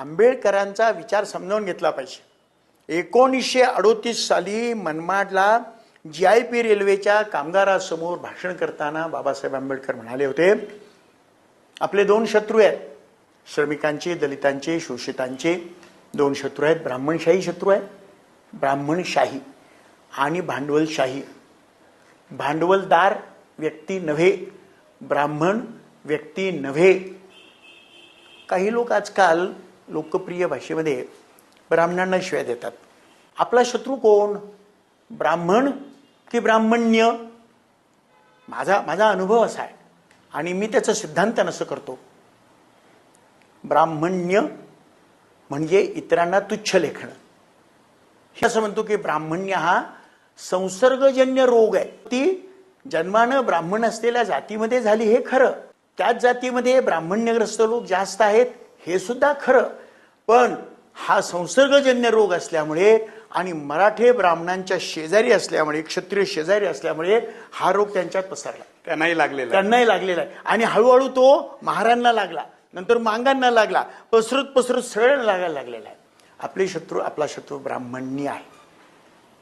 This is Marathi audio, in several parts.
आंबेडकरांचा विचार समजावून घेतला पाहिजे। 1938 साली मनमाडला GIP रेल्वेच्या कामगारासमोर भाषण करताना बाबासाहेब आंबेडकर म्हणाले होते, आपले दोन शत्रू आहेत, श्रमिकांचे, दलितांचे, शोषितांचे दोन शत्रू आहेत। ब्राह्मणशाही शत्रू आहे, ब्राह्मणशाही आणि भांडवलशाही। भांडवलदार व्यक्ती नव्हे, ब्राह्मण व्यक्ती नव्हे। काही लोक आजकाल लोकप्रिय भाषेमध्ये ब्राह्मणांना शिव्या देतात। आपला शत्रू कोण, ब्राह्मण की ब्राह्मण्य? माझा अनुभव असा आहे आणि मी त्याचा सिद्धांत नसं करतो। ब्राह्मण्य म्हणजे इतरांना तुच्छ लेखणं। हे असं म्हणतो की ब्राह्मण्य हा संसर्गजन्य रोग आहे। ती जन्मानं ब्राह्मण असलेल्या जातीमध्ये झाली हे खरं, त्याच जातीमध्ये ब्राह्मण्यग्रस्त लोक जास्त आहेत हे सुद्धा खरं, पण हा संसर्गजन्य रोग असल्यामुळे आणि मराठे ब्राह्मणांच्या शेजारी असल्यामुळे, क्षत्रिय शेजारी असल्यामुळे हा रोग त्यांच्यात पसरला, त्यांनाही लागलेला आहे आणि हळूहळू तो महारांना लागला, नंतर मांगांना लागला, पसरत सगळ्यांना लागायला लागलेला आहे। आपला शत्रू ब्राह्मण्य आहे।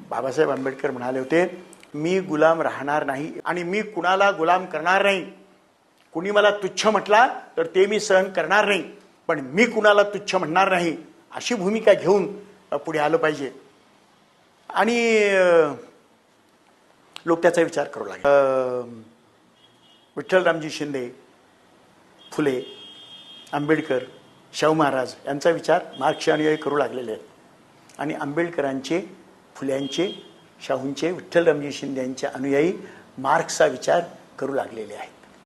बाबासाहेब आंबेडकर म्हणाले होते, मी गुलाम राहणार नाही आणि मी कुणाला गुलाम करणार नाही। कुणी मला तुच्छ म्हटला तर ते मी सहन करणार नाही, पण मी कुणाला तुच्छ म्हणणार नाही, अशी भूमिका घेऊन पुढे आलं पाहिजे। आणि लोक त्याचा विचार करू लागले। विठ्ठलरामजी शिंदे, फुले, आंबेडकर, शाहू महाराज यांचा विचार मार्क्सचे अनुयायी करू लागलेले आहेत आणि आंबेडकरांचे, फुल्यांचे, शाहूंचे, विठ्ठलरामजी शिंदे यांचे अनुयायी मार्क्सचा विचार करू लागलेले आहेत।